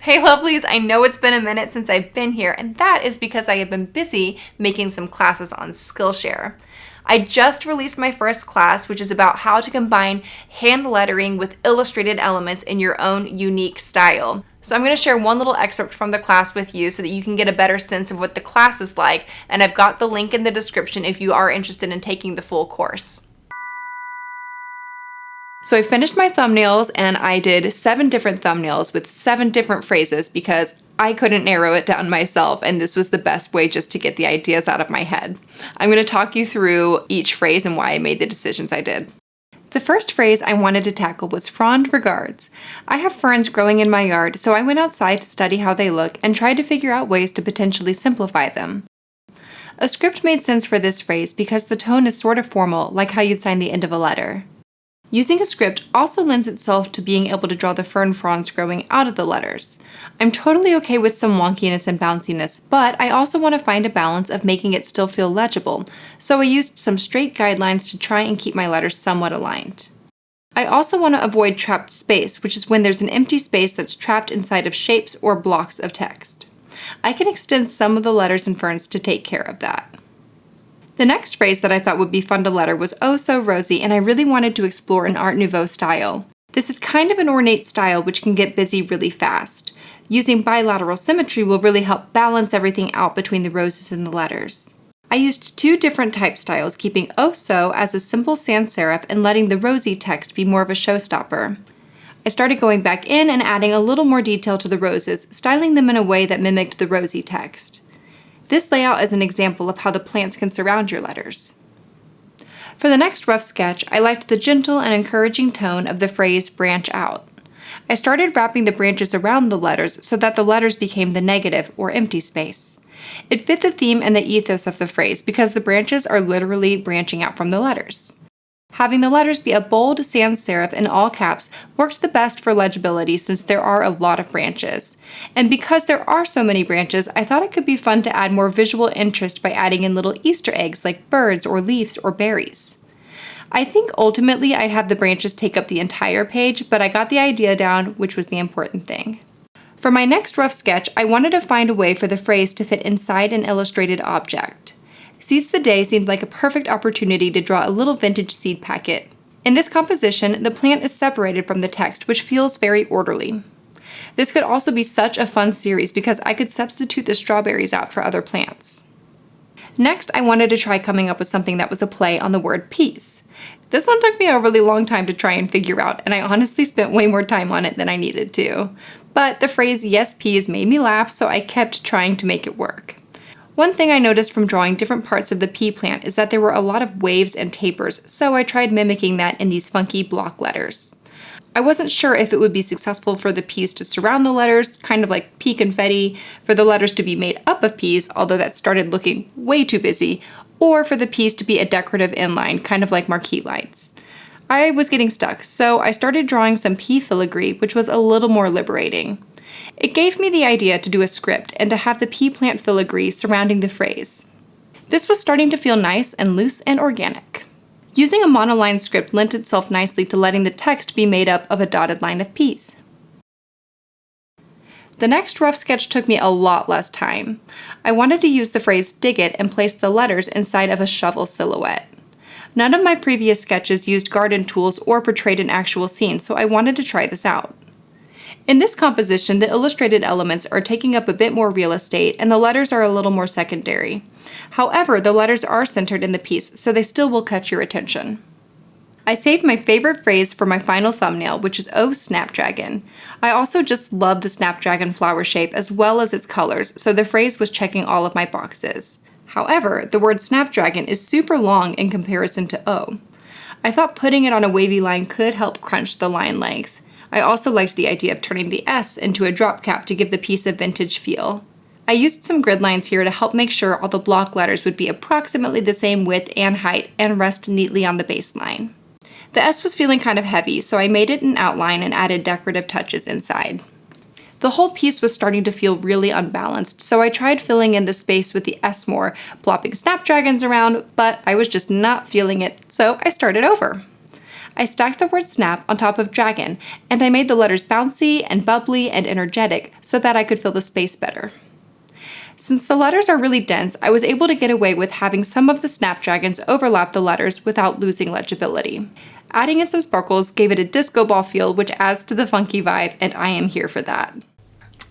Hey lovelies, I know it's been a minute since I've been here, and that is because I have been busy making some classes on Skillshare. I just released my first class, which is about how to combine hand lettering with illustrated elements in your own unique style. So I'm going to share one little excerpt from the class with you so that you can get a better sense of what the class is like, and I've got the link in the description if you are interested in taking the full course. So I finished my thumbnails and I did 7 different thumbnails with 7 different phrases because I couldn't narrow it down myself, and this was the best way just to get the ideas out of my head. I'm going to talk you through each phrase and why I made the decisions I did. The first phrase I wanted to tackle was fond regards. I have ferns growing in my yard, so I went outside to study how they look and tried to figure out ways to potentially simplify them. A script made sense for this phrase because the tone is sort of formal, like how you'd sign the end of a letter. Using a script also lends itself to being able to draw the fern fronds growing out of the letters. I'm totally okay with some wonkiness and bounciness, but I also want to find a balance of making it still feel legible, so I used some straight guidelines to try and keep my letters somewhat aligned. I also want to avoid trapped space, which is when there's an empty space that's trapped inside of shapes or blocks of text. I can extend some of the letters and ferns to take care of that. The next phrase that I thought would be fun to letter was "Oh so rosy," and I really wanted to explore an Art Nouveau style. This is kind of an ornate style which can get busy really fast. Using bilateral symmetry will really help balance everything out between the roses and the letters. I used 2 different type styles, keeping "Oh so" as a simple sans serif and letting the rosy text be more of a showstopper. I started going back in and adding a little more detail to the roses, styling them in a way that mimicked the rosy text. This layout is an example of how the plants can surround your letters. For the next rough sketch, I liked the gentle and encouraging tone of the phrase branch out. I started wrapping the branches around the letters so that the letters became the negative or empty space. It fit the theme and the ethos of the phrase because the branches are literally branching out from the letters. Having the letters be a bold sans serif in all caps worked the best for legibility since there are a lot of branches. And because there are so many branches, I thought it could be fun to add more visual interest by adding in little Easter eggs like birds or leaves or berries. I think ultimately I'd have the branches take up the entire page, but I got the idea down, which was the important thing. For my next rough sketch, I wanted to find a way for the phrase to fit inside an illustrated object. Seeds the Day seemed like a perfect opportunity to draw a little vintage seed packet. In this composition, the plant is separated from the text, which feels very orderly. This could also be such a fun series because I could substitute the strawberries out for other plants. Next, I wanted to try coming up with something that was a play on the word peace. This one took me a really long time to try and figure out, and I honestly spent way more time on it than I needed to. But the phrase "yes peas" made me laugh, so I kept trying to make it work. One thing I noticed from drawing different parts of the pea plant is that there were a lot of waves and tapers, so I tried mimicking that in these funky block letters. I wasn't sure if it would be successful for the peas to surround the letters, kind of like pea confetti, for the letters to be made up of peas, although that started looking way too busy, or for the peas to be a decorative inline, kind of like marquee lights. I was getting stuck, so I started drawing some pea filigree, which was a little more liberating. It gave me the idea to do a script and to have the pea plant filigree surrounding the phrase. This was starting to feel nice and loose and organic. Using a monoline script lent itself nicely to letting the text be made up of a dotted line of peas. The next rough sketch took me a lot less time. I wanted to use the phrase "dig it" and place the letters inside of a shovel silhouette. None of my previous sketches used garden tools or portrayed an actual scene, so I wanted to try this out. In this composition, the illustrated elements are taking up a bit more real estate, and the letters are a little more secondary. However, the letters are centered in the piece, so they still will catch your attention. I saved my favorite phrase for my final thumbnail, which is "Oh Snapdragon." I also just love the snapdragon flower shape as well as its colors, so the phrase was checking all of my boxes. However, the word snapdragon is super long in comparison to "oh." I thought putting it on a wavy line could help crunch the line length. I also liked the idea of turning the S into a drop cap to give the piece a vintage feel. I used some grid lines here to help make sure all the block letters would be approximately the same width and height and rest neatly on the baseline. The S was feeling kind of heavy, so I made it an outline and added decorative touches inside. The whole piece was starting to feel really unbalanced, so I tried filling in the space with the S more, plopping snapdragons around, but I was just not feeling it, so I started over. I stacked the word snap on top of dragon, and I made the letters bouncy and bubbly and energetic so that I could fill the space better. Since the letters are really dense, I was able to get away with having some of the snapdragons overlap the letters without losing legibility. Adding in some sparkles gave it a disco ball feel, which adds to the funky vibe, and I am here for that.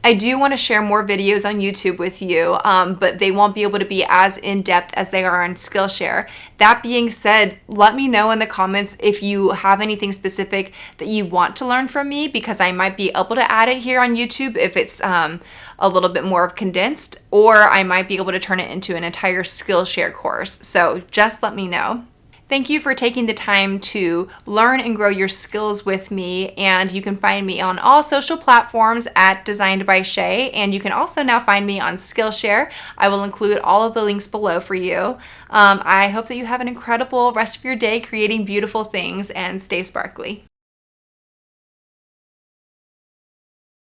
I do want to share more videos on YouTube with you, but they won't be able to be as in-depth as they are on Skillshare. That being said, let me know in the comments if you have anything specific that you want to learn from me, because I might be able to add it here on YouTube if it's a little bit more condensed, or I might be able to turn it into an entire Skillshare course. So just let me know. Thank you for taking the time to learn and grow your skills with me, and you can find me on all social platforms at Designed by Shea, and you can also now find me on Skillshare. I will include all of the links below for you. I hope that you have an incredible rest of your day creating beautiful things, and stay sparkly.